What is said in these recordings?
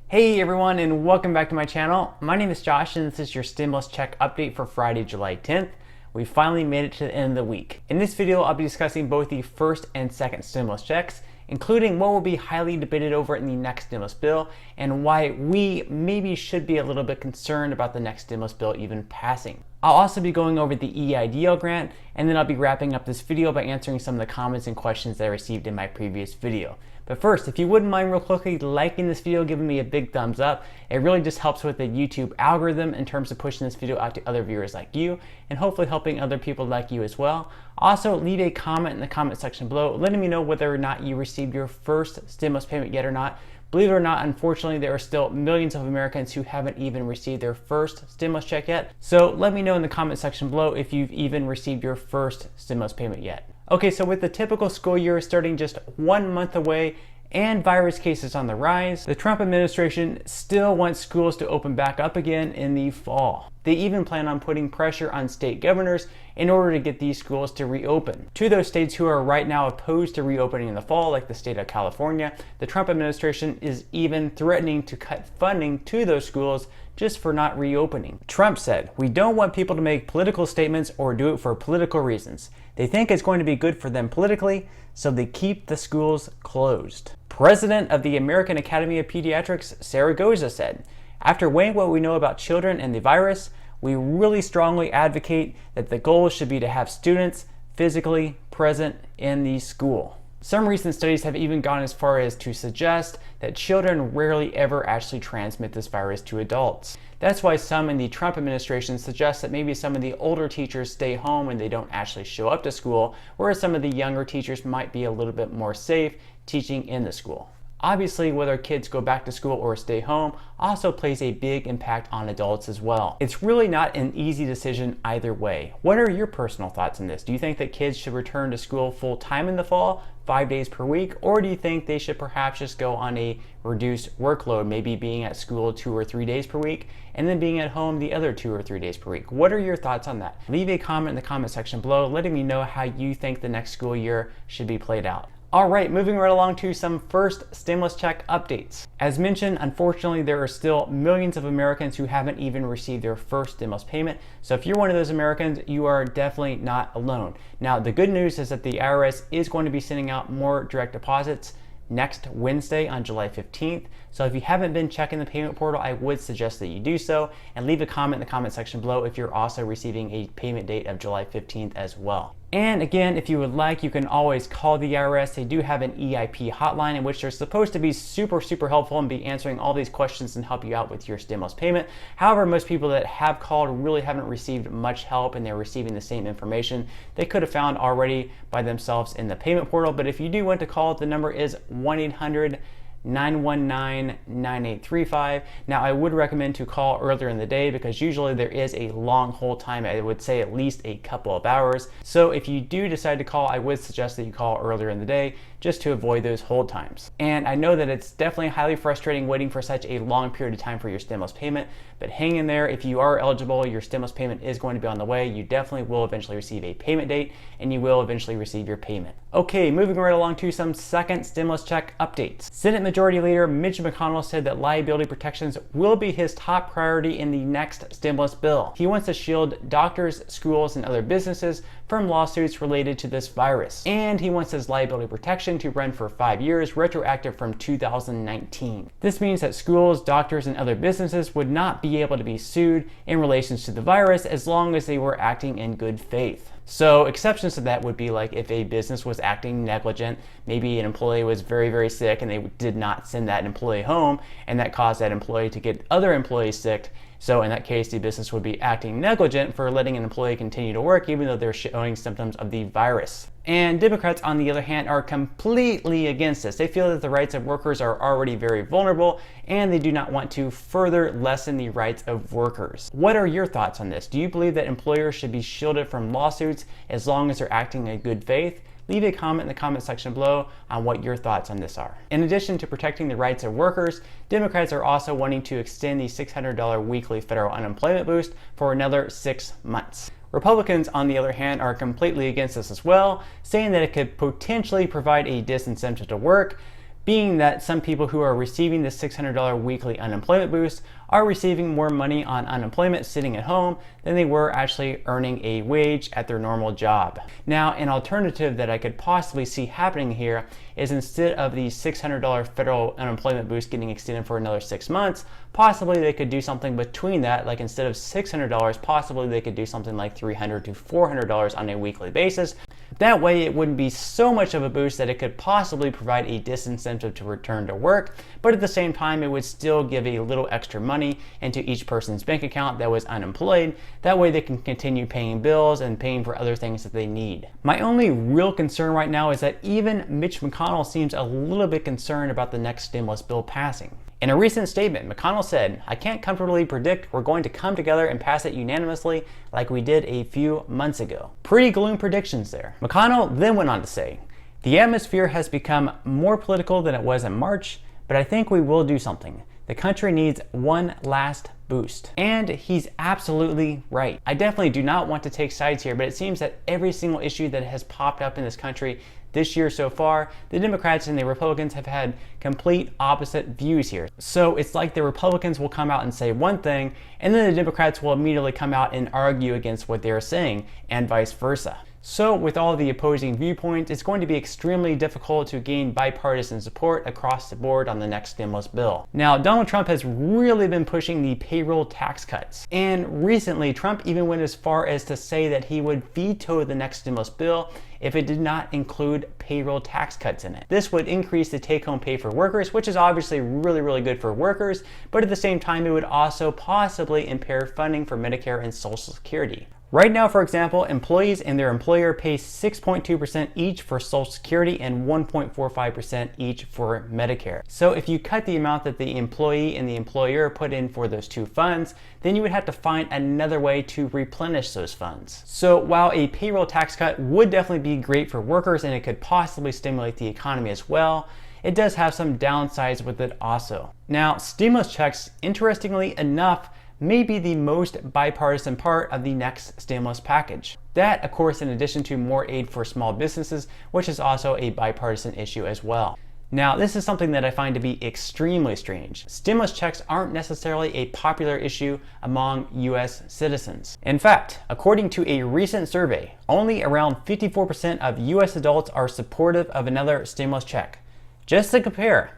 Hey everyone, and welcome back to my channel. My name is Josh and this is your stimulus check update for Friday, July 10th. We finally made it to the end of the week. In this video, I'll be discussing both the first and second stimulus checks, including what will be highly debated over in the next stimulus bill and why we maybe should be a little bit concerned about the next stimulus bill even passing. I'll also be going over the EIDL grant, and then I'll be wrapping up this video by answering some of the comments and questions that I received in my previous video. But first, if you wouldn't mind real quickly liking this video, giving me a big thumbs up, it really just helps with the YouTube algorithm in terms of pushing this video out to other viewers like you, and hopefully helping other people like you as well. Also, leave a comment in the comment section below, letting me know whether or not you received your first stimulus payment yet or not. Believe it or not, unfortunately, there are still millions of Americans who haven't even received their first stimulus check yet. So let me know in the comment section below if you've even received your first stimulus payment yet. Okay, so with the typical school year starting just 1 month away and virus cases on the rise, the Trump administration still wants schools to open back up again in the fall. They even plan on putting pressure on state governors in order to get these schools to reopen. To those states who are right now opposed to reopening in the fall, like the state of California, the Trump administration is even threatening to cut funding to those schools just for not reopening. Trump said, "We don't want people to make political statements or do it for political reasons. They think it's going to be good for them politically, so they keep the schools closed." President of the American Academy of Pediatrics, Zaragoza, said, "After weighing what we know about children and the virus, we really strongly advocate that the goal should be to have students physically present in the school." Some recent studies have even gone as far as to suggest that children rarely ever actually transmit this virus to adults. That's why some in the Trump administration suggest that maybe some of the older teachers stay home and they don't actually show up to school, whereas some of the younger teachers might be a little bit more safe teaching in the school. Obviously, whether kids go back to school or stay home also plays a big impact on adults as well. It's really not an easy decision either way. What are your personal thoughts on this? Do you think that kids should return to school full time in the fall, 5 days per week, or do you think they should perhaps just go on a reduced workload, maybe being at school 2 or 3 days per week, and then being at home the other 2 or 3 days per week? What are your thoughts on that? Leave a comment in the comment section below, letting me know how you think the next school year should be played out. All right, moving right along to some first stimulus check updates. As mentioned, unfortunately, there are still millions of Americans who haven't even received their first stimulus payment. So if you're one of those Americans, you are definitely not alone. Now, the good news is that the IRS is going to be sending out more direct deposits next Wednesday on July 15th. So if you haven't been checking the payment portal, I would suggest that you do so, and leave a comment in the comment section below if you're also receiving a payment date of July 15th as well. And again, if you would like, you can always call the IRS. They do have an EIP hotline in which they're supposed to be super helpful and be answering all these questions and help you out with your stimulus payment. However, most people that have called really haven't received much help, and they're receiving the same information they could have found already by themselves in the payment portal. But if you do want to call, the number is 1-800-919-9835. Now, I would recommend to call earlier in the day because usually there is a long hold time. I would say at least a couple of hours. So if you do decide to call, I would suggest that you call earlier in the day just to avoid those hold times. And I know that it's definitely highly frustrating waiting for such a long period of time for your stimulus payment, but hang in there. If you are eligible, your stimulus payment is going to be on the way. You definitely will eventually receive a payment date, and you will eventually receive your payment. Okay, moving right along to some second stimulus check updates. Senate Majority Leader Mitch McConnell said that liability protections will be his top priority in the next stimulus bill. He wants to shield doctors, schools, and other businesses from lawsuits related to this virus. And he wants his liability protection to run for 5 years, retroactive from 2019. This means that schools, doctors, and other businesses would not be able to be sued in relation to the virus as long as they were acting in good faith. So exceptions to that would be like if a business was acting negligent, maybe an employee was very sick and they did not send that employee home, and that caused that employee to get other employees sick. So in that case, the business would be acting negligent for letting an employee continue to work even though they're showing symptoms of the virus. And Democrats, on the other hand, are completely against this. They feel that the rights of workers are already very vulnerable, and they do not want to further lessen the rights of workers. What are your thoughts on this? Do you believe that employers should be shielded from lawsuits as long as they're acting in good faith? Leave a comment in the comment section below on what your thoughts on this are. In addition to protecting the rights of workers, Democrats are also wanting to extend the $600 weekly federal unemployment boost for another 6 months. Republicans, on the other hand, are completely against this as well, saying that it could potentially provide a disincentive to work, being that some people who are receiving the $600 weekly unemployment boost are receiving more money on unemployment sitting at home than they were actually earning a wage at their normal job. Now, an alternative that I could possibly see happening here is instead of the $600 federal unemployment boost getting extended for another 6 months, possibly they could do something between that, like instead of $600, possibly they could do something like $300 to $400 on a weekly basis. That way it wouldn't be so much of a boost that it could possibly provide a disincentive to return to work, but at the same time it would still give a little extra money into each person's bank account that was unemployed. That way they can continue paying bills and paying for other things that they need. My only real concern right now is that even Mitch McConnell seems a little bit concerned about the next stimulus bill passing. In a recent statement, McConnell said, "I can't comfortably predict we're going to come together and pass it unanimously like we did a few months ago." Pretty gloomy predictions there. McConnell then went on to say, "The atmosphere has become more political than it was in March, but I think we will do something. The country needs one last boost." And he's absolutely right. I definitely do not want to take sides here, but it seems that every single issue that has popped up in this country this year so far, the Democrats and the Republicans have had complete opposite views here. So it's like the Republicans will come out and say one thing, and then the Democrats will immediately come out and argue against what they're saying, and vice versa. So with all the opposing viewpoints, it's going to be extremely difficult to gain bipartisan support across the board on the next stimulus bill. Now, Donald Trump has really been pushing the payroll tax cuts. And recently, Trump even went as far as to say that he would veto the next stimulus bill if it did not include payroll tax cuts in it. This would increase the take-home pay for workers, which is obviously really good for workers, but at the same time, it would also possibly impair funding for Medicare and Social Security. Right now, for example, employees and their employer pay 6.2% each for Social Security and 1.45% each for Medicare. So if you cut the amount that the employee and the employer put in for those two funds, then you would have to find another way to replenish those funds. So while a payroll tax cut would definitely be great for workers and it could possibly stimulate the economy as well, it does have some downsides with it also. Now, stimulus checks, interestingly enough, may be the most bipartisan part of the next stimulus package. That, of course, in addition to more aid for small businesses, which is also a bipartisan issue as well. Now, this is something that I find to be extremely strange. Stimulus checks aren't necessarily a popular issue among US citizens. In fact, according to a recent survey, only around 54% of US adults are supportive of another stimulus check. Just to compare,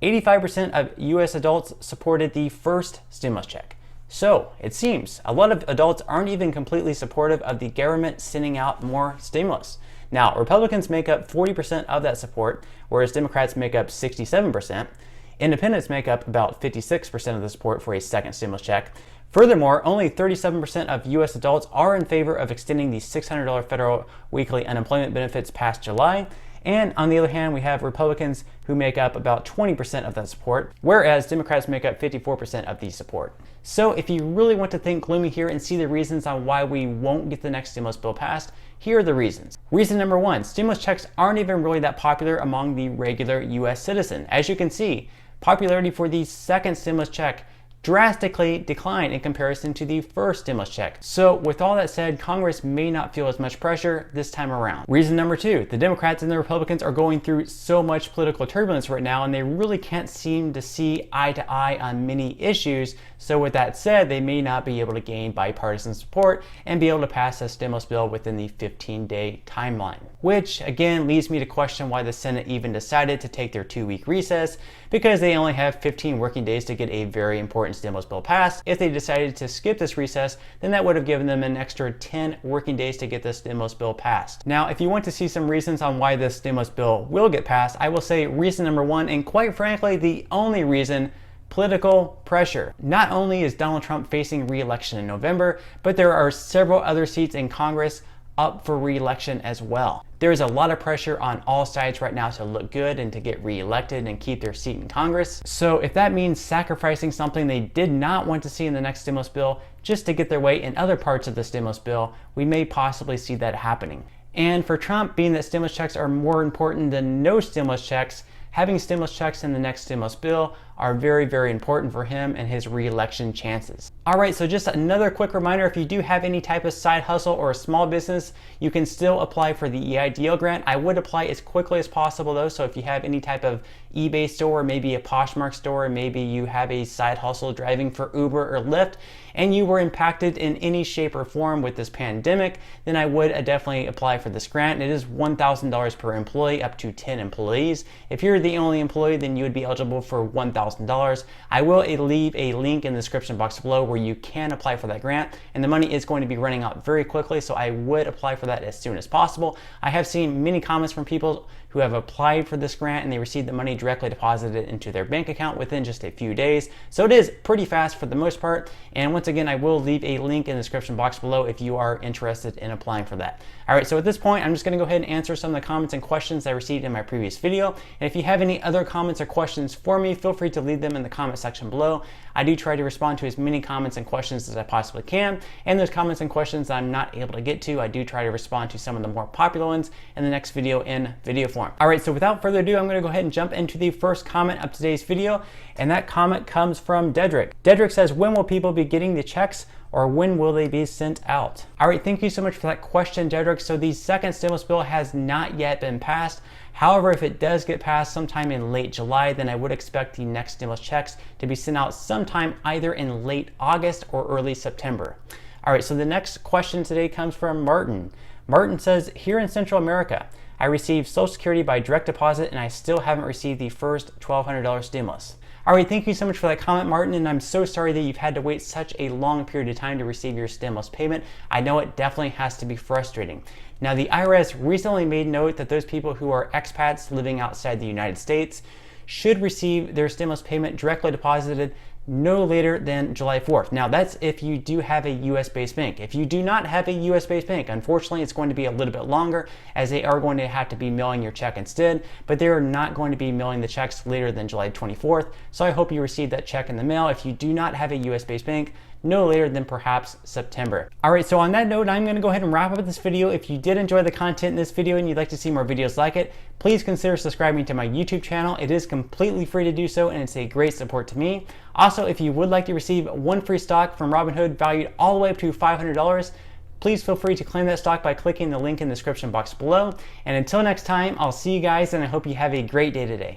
85% of US adults supported the first stimulus check. So it seems a lot of adults aren't even completely supportive of the government sending out more stimulus. Now, Republicans make up 40% of that support, whereas Democrats make up 67%. Independents make up about 56% of the support for a second stimulus check. Furthermore, only 37% of US adults are in favor of extending the $600 federal weekly unemployment benefits past July. And on the other hand, we have Republicans who make up about 20% of that support, whereas Democrats make up 54% of the support. So if you really want to think gloomy here and see the reasons on why we won't get the next stimulus bill passed, here are the reasons. Reason number one, stimulus checks aren't even really that popular among the regular US citizen. As you can see, popularity for the second stimulus check drastically declined in comparison to the first stimulus check. So with all that said, Congress may not feel as much pressure this time around. Reason number two, the Democrats and the Republicans are going through so much political turbulence right now, and they really can't seem to see eye to eye on many issues. So with that said, they may not be able to gain bipartisan support and be able to pass a stimulus bill within the 15-day timeline. Which again leads me to question why the Senate even decided to take their 2-week recess, because they only have 15 working days to get a very important stimulus bill passed. If they decided to skip this recess, then that would have given them an extra 10 working days to get the stimulus bill passed. Now, if you want to see some reasons on why this stimulus bill will get passed, I will say reason number one, and quite frankly, the only reason, political pressure. Not only is Donald Trump facing re-election in November, but there are several other seats in Congress up for re-election as well. There is a lot of pressure on all sides right now to look good and to get re-elected and keep their seat in Congress. So if that means sacrificing something they did not want to see in the next stimulus bill just to get their way in other parts of the stimulus bill, we may possibly see that happening. And for Trump, being that stimulus checks are more important than no stimulus checks, having stimulus checks in the next stimulus bill are very, very important for him and his re-election chances. All right, so just another quick reminder, if you do have any type of side hustle or a small business, you can still apply for the EIDL grant. I would apply as quickly as possible though, so if you have any type of eBay store, maybe a Poshmark store, maybe you have a side hustle driving for Uber or Lyft, and you were impacted in any shape or form with this pandemic, then I would definitely apply for this grant. It is $1,000 per employee, up to 10 employees. If you're the only employee, then you would be eligible for $1,000. I will leave a link in the description box below where you can apply for that grant, and the money is going to be running out very quickly, so I would apply for that as soon as possible. I have seen many comments from people who have applied for this grant and they received the money directly deposited into their bank account within just a few days. So it is pretty fast for the most part. And once again, I will leave a link in the description box below if you are interested in applying for that. All right, so at this point, I'm just gonna go ahead and answer some of the comments and questions I received in my previous video. And if you have any other comments or questions for me, feel free to leave them in the comment section below. I do try to respond to as many comments and questions as I possibly can. And those comments and questions that I'm not able to get to, I do try to respond to some of the more popular ones in the next video in video form. All right, so without further ado, I'm gonna go ahead and jump into the first comment of today's video. And that comment comes from Dedrick. Dedrick says, when will people be getting the checks, or when will they be sent out? All right, thank you so much for that question, Dedrick. So the second stimulus bill has not yet been passed. However, if it does get passed sometime in late July, then I would expect the next stimulus checks to be sent out sometime either in late August or early September. All right, so the next question today comes from Martin. Martin says, here in Central America, I received Social Security by direct deposit and I still haven't received the first $1,200 stimulus. All right, thank you so much for that comment, Martin, and I'm so sorry that you've had to wait such a long period of time to receive your stimulus payment. I know it definitely has to be frustrating. Now, the IRS recently made note that those people who are expats living outside the United States should receive their stimulus payment directly deposited no later than July 4th. Now, that's if you do have a US-based bank. If you do not have a US-based bank, unfortunately, it's going to be a little bit longer, as they are going to have to be mailing your check instead, but they are not going to be mailing the checks later than July 24th. So I hope you receive that check in the mail. If you do not have a US-based bank, no later than perhaps September. All right, so on that note, I'm gonna go ahead and wrap up this video. If you did enjoy the content in this video and you'd like to see more videos like it, please consider subscribing to my YouTube channel. It is completely free to do so, and it's a great support to me. Also, if you would like to receive one free stock from Robinhood valued all the way up to $500, please feel free to claim that stock by clicking the link in the description box below. And until next time, I'll see you guys, and I hope you have a great day today.